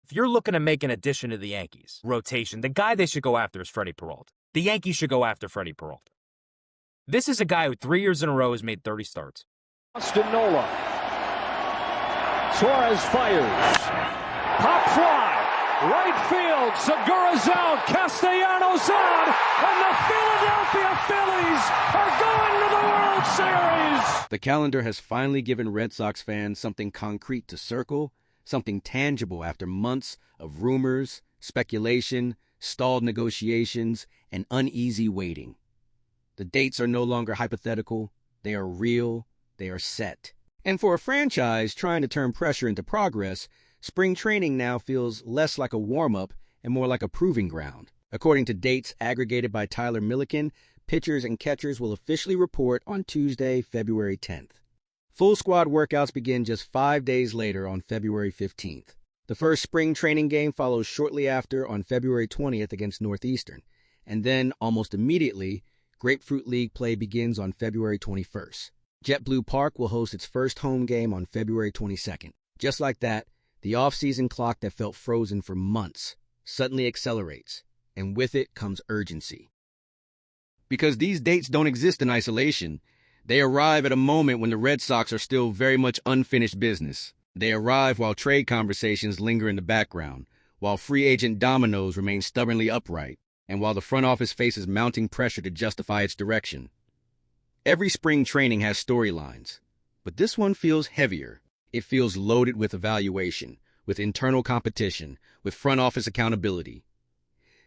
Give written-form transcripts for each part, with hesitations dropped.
If you're looking to make an addition to the Yankees rotation, the guy they should go after is Freddy Peralta. The Yankees should go after Freddy Peralta. This is a guy who 3 years in a row has made 30 starts. Austin Nola. Suarez fires. Pop fly. Right field. Segura's out. Castellanos on. And the Philadelphia Phillies are going to the World Series. The calendar has finally given Red Sox fans something concrete to circle, something tangible after months of rumors, speculation, stalled negotiations, and uneasy waiting. The dates are no longer hypothetical. They are real. They are set. And for a franchise trying to turn pressure into progress, spring training now feels less like a warm-up and more like a proving ground. According to dates aggregated by Tyler Milliken, pitchers and catchers will officially report on Tuesday, February 10th. Full squad workouts begin just 5 days later on February 15th. The first spring training game follows shortly after on February 20th against Northeastern. And then, almost immediately, Grapefruit League play begins on February 21st. JetBlue Park will host its first home game on February 22nd. Just like that, the off-season clock that felt frozen for months suddenly accelerates, and with it comes urgency. Because these dates don't exist in isolation, they arrive at a moment when the Red Sox are still very much unfinished business. They arrive while trade conversations linger in the background, while free agent dominoes remain stubbornly upright, and while the front office faces mounting pressure to justify its direction. Every spring training has storylines, but this one feels heavier. It feels loaded with evaluation, with internal competition, with front office accountability.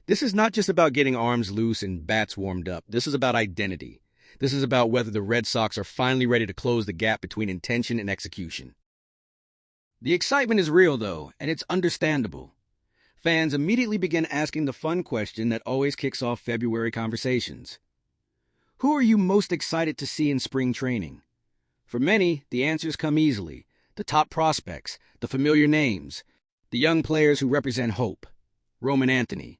This is not just about getting arms loose and bats warmed up. This is about identity. This is about whether the Red Sox are finally ready to close the gap between intention and execution. The excitement is real, though, and it's understandable. Fans immediately begin asking the fun question that always kicks off February conversations. Who are you most excited to see in spring training? For many, the answers come easily. The top prospects, the familiar names, the young players who represent hope. Roman Anthony,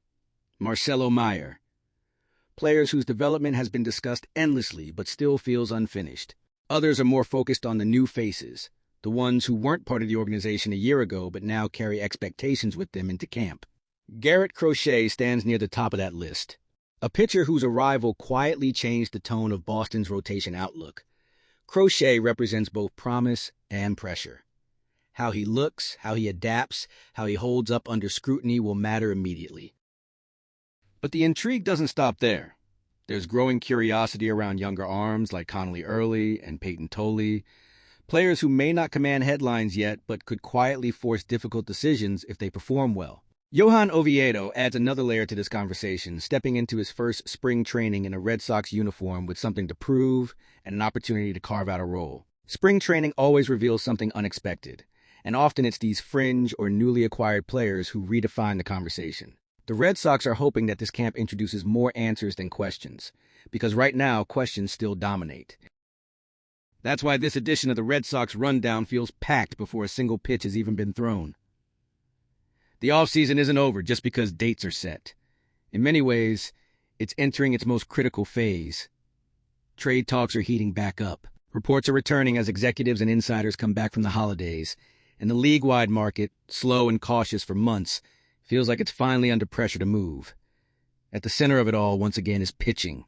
Marcelo Meyer. Players whose development has been discussed endlessly but still feels unfinished. Others are more focused on the new faces, the ones who weren't part of the organization a year ago but now carry expectations with them into camp. Garrett Crochet stands near the top of that list, a pitcher whose arrival quietly changed the tone of Boston's rotation outlook. Crochet represents both promise and pressure. How he looks, how he adapts, how he holds up under scrutiny will matter immediately. But the intrigue doesn't stop there. There's growing curiosity around younger arms like Connolly Early and Peyton Tolley, players who may not command headlines yet but could quietly force difficult decisions if they perform well. Johan Oviedo adds another layer to this conversation, stepping into his first spring training in a Red Sox uniform with something to prove and an opportunity to carve out a role. Spring training always reveals something unexpected, and often it's these fringe or newly acquired players who redefine the conversation. The Red Sox are hoping that this camp introduces more answers than questions, because right now questions still dominate. That's why this edition of the Red Sox Rundown feels packed before a single pitch has even been thrown. The offseason isn't over just because dates are set. In many ways, it's entering its most critical phase. Trade talks are heating back up. Reports are returning as executives and insiders come back from the holidays, and the league-wide market, slow and cautious for months, feels like it's finally under pressure to move. At the center of it all, once again, is pitching.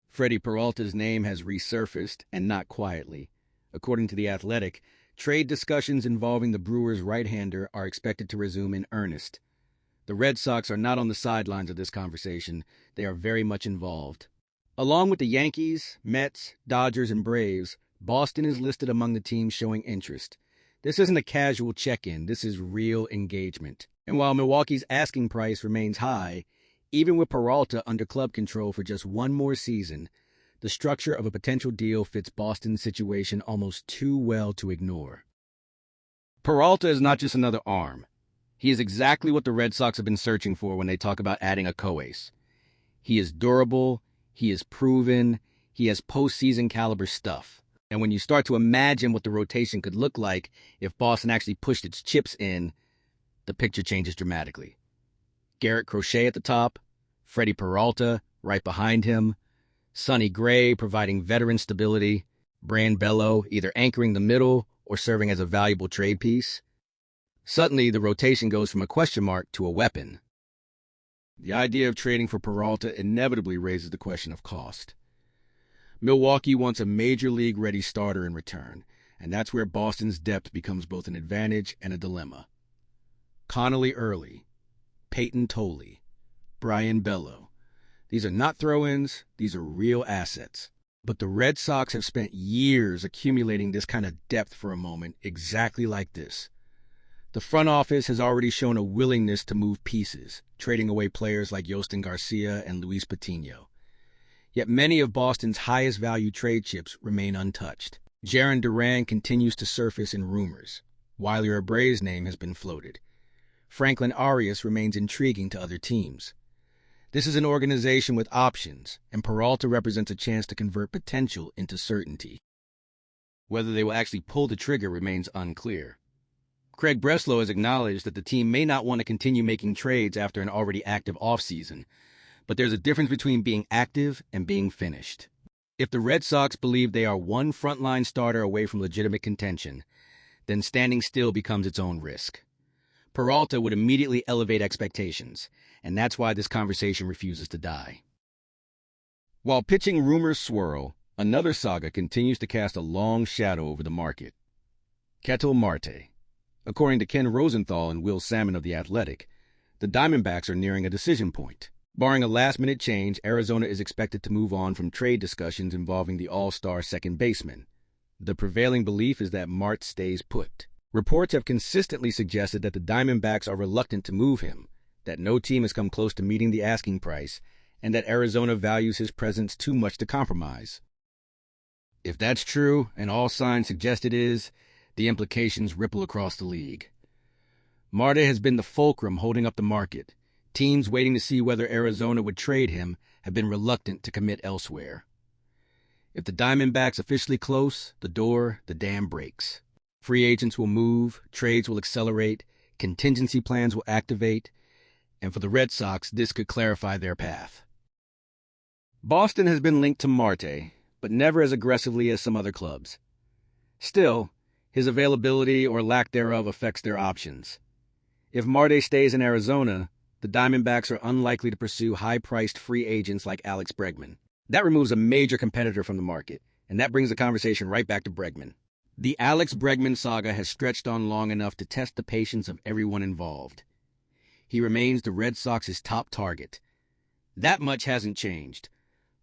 Freddy Peralta's name has resurfaced, and not quietly. According to The Athletic, trade discussions involving the Brewers' right-hander are expected to resume in earnest. The Red Sox are not on the sidelines of this conversation. They are very much involved. Along with the Yankees, Mets, Dodgers, and Braves, Boston is listed among the teams showing interest. This isn't a casual check-in. This is real engagement. And while Milwaukee's asking price remains high, even with Peralta under club control for just one more season, the structure of a potential deal fits Boston's situation almost too well to ignore. Peralta is not just another arm. He is exactly what the Red Sox have been searching for when they talk about adding a co-ace. He is durable, he is proven, he has postseason caliber stuff. And when you start to imagine what the rotation could look like if Boston actually pushed its chips in, the picture changes dramatically. Garrett Crochet at the top, Freddy Peralta right behind him, Sonny Gray providing veteran stability, Bran Bello either anchoring the middle or serving as a valuable trade piece. Suddenly, the rotation goes from a question mark to a weapon. The idea of trading for Peralta inevitably raises the question of cost. Milwaukee wants a major league-ready starter in return, and that's where Boston's depth becomes both an advantage and a dilemma. Connolly Early, Peyton Tolley, Brian Bello. These are not throw-ins, these are real assets. But the Red Sox have spent years accumulating this kind of depth for a moment exactly like this. The front office has already shown a willingness to move pieces, trading away players like Yostin Garcia and Luis Patino. Yet many of Boston's highest value trade chips remain untouched. Jarren Duran continues to surface in rumors. Wiley Abreu's name has been floated. Franklin Arias remains intriguing to other teams. This is an organization with options, and Peralta represents a chance to convert potential into certainty. Whether they will actually pull the trigger remains unclear. Craig Breslow has acknowledged that the team may not want to continue making trades after an already active offseason, but there's a difference between being active and being finished. If the Red Sox believe they are one frontline starter away from legitimate contention, then standing still becomes its own risk. Peralta would immediately elevate expectations, and that's why this conversation refuses to die. While pitching rumors swirl, another saga continues to cast a long shadow over the market. Ketel Marte. According to Ken Rosenthal and Will Salmon of The Athletic, the Diamondbacks are nearing a decision point. Barring a last-minute change, Arizona is expected to move on from trade discussions involving the all-star second baseman. The prevailing belief is that Marte stays put. Reports have consistently suggested that the Diamondbacks are reluctant to move him, that no team has come close to meeting the asking price, and that Arizona values his presence too much to compromise. If that's true, and all signs suggest it is, the implications ripple across the league. Marte has been the fulcrum holding up the market. Teams waiting to see whether Arizona would trade him have been reluctant to commit elsewhere. If the Diamondbacks officially close the door, the dam breaks. Free agents will move, trades will accelerate, contingency plans will activate, and for the Red Sox, this could clarify their path. Boston has been linked to Marte, but never as aggressively as some other clubs. Still, his availability or lack thereof affects their options. If Marte stays in Arizona, the Diamondbacks are unlikely to pursue high-priced free agents like Alex Bregman. That removes a major competitor from the market, and that brings the conversation right back to Bregman. The Alex Bregman saga has stretched on long enough to test the patience of everyone involved. He remains the Red Sox's top target. That much hasn't changed.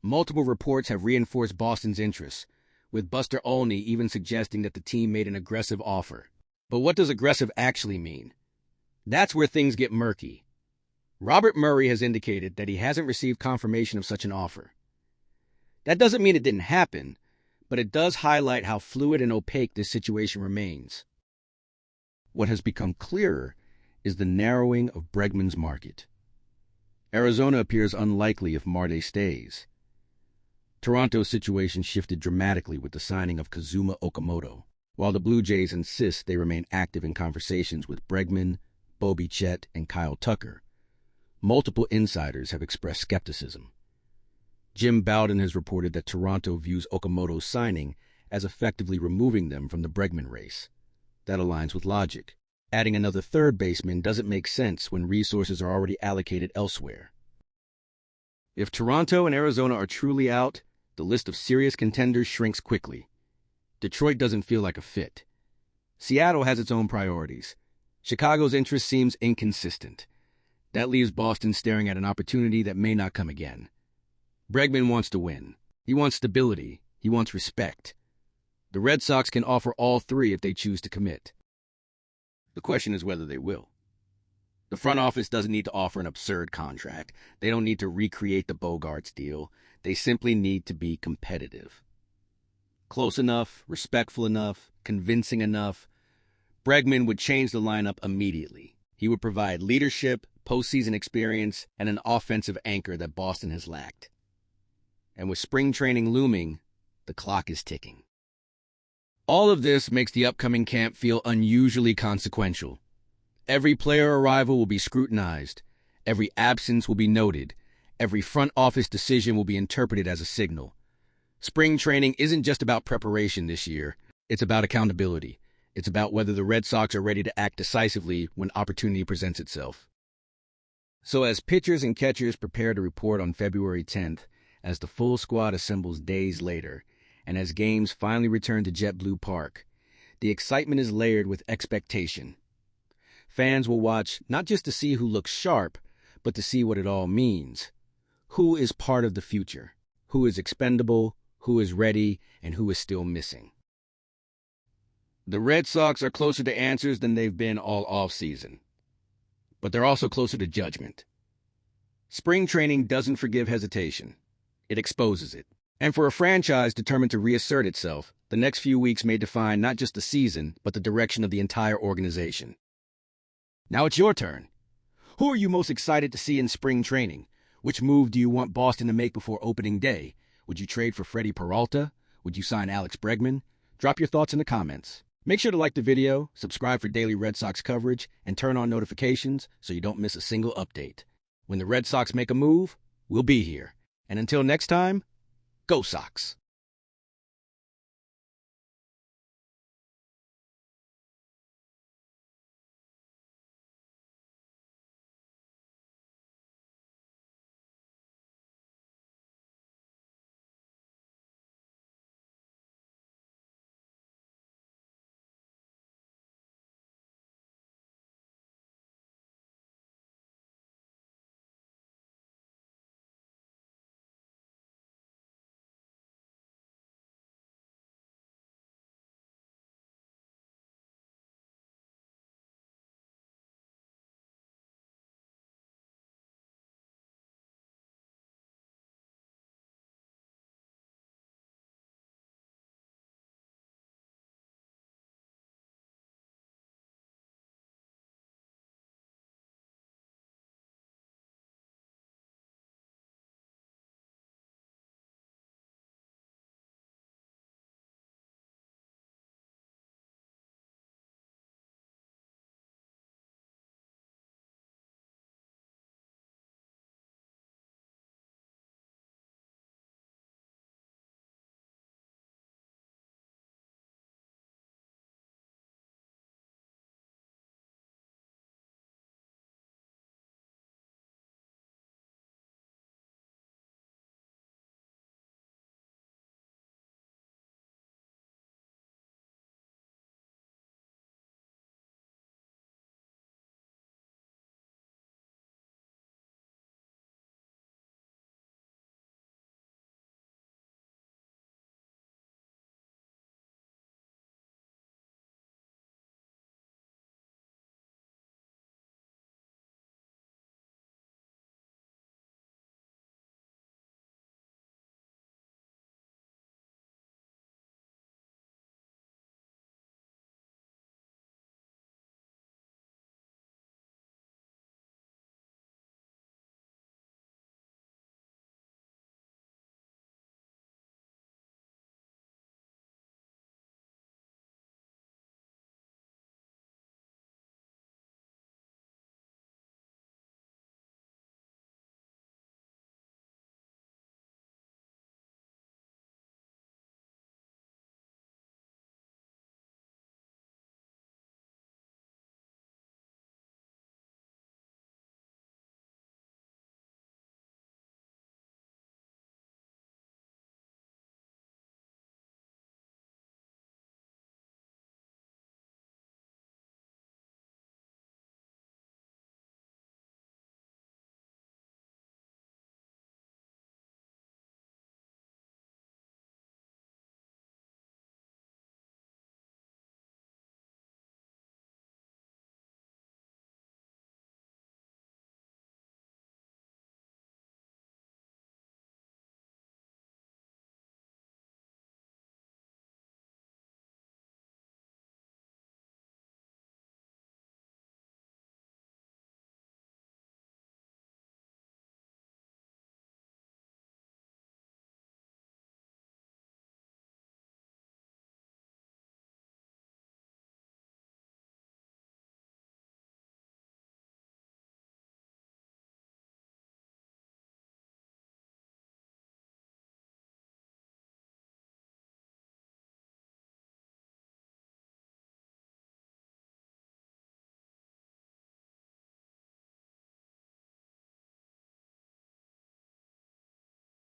Multiple reports have reinforced Boston's interests, with Buster Olney even suggesting that the team made an aggressive offer. But what does aggressive actually mean? That's where things get murky. Robert Murray has indicated that he hasn't received confirmation of such an offer. That doesn't mean it didn't happen, but it does highlight how fluid and opaque this situation remains. What has become clearer is the narrowing of Bregman's market. Arizona appears unlikely if Marte stays. Toronto's situation shifted dramatically with the signing of Kazuma Okamoto, while the Blue Jays insist they remain active in conversations with Bregman, Bobby Chet, and Kyle Tucker. Multiple insiders have expressed skepticism. Jim Bowden has reported that Toronto views Okamoto's signing as effectively removing them from the Bregman race. That aligns with logic. Adding another third baseman doesn't make sense when resources are already allocated elsewhere. If Toronto and Arizona are truly out, the list of serious contenders shrinks quickly. Detroit doesn't feel like a fit. Seattle has its own priorities. Chicago's interest seems inconsistent. That leaves Boston staring at an opportunity that may not come again. Bregman wants to win. He wants stability. He wants respect. The Red Sox can offer all three if they choose to commit. The question is whether they will. The front office doesn't need to offer an absurd contract. They don't need to recreate the Bogarts deal. They simply need to be competitive. Close enough, respectful enough, convincing enough. Bregman would change the lineup immediately. He would provide leadership, postseason experience, and an offensive anchor that Boston has lacked. And with spring training looming, the clock is ticking. All of this makes the upcoming camp feel unusually consequential. Every player arrival will be scrutinized. Every absence will be noted. Every front office decision will be interpreted as a signal. Spring training isn't just about preparation this year. It's about accountability. It's about whether the Red Sox are ready to act decisively when opportunity presents itself. So as pitchers and catchers prepare to report on February 10th, as the full squad assembles days later, and as games finally return to JetBlue Park, the excitement is layered with expectation. Fans will watch not just to see who looks sharp, but to see what it all means. Who is part of the future? Who is expendable? Who is ready? And who is still missing? The Red Sox are closer to answers than they've been all offseason. But they're also closer to judgment. Spring training doesn't forgive hesitation. It exposes it. And for a franchise determined to reassert itself, the next few weeks may define not just the season, but the direction of the entire organization. Now it's your turn. Who are you most excited to see in spring training? Which move do you want Boston to make before opening day? Would you trade for Freddy Peralta? Would you sign Alex Bregman? Drop your thoughts in the comments. Make sure to like the video, subscribe for daily Red Sox coverage, and turn on notifications so you don't miss a single update. When the Red Sox make a move, we'll be here. And until next time, go Sox!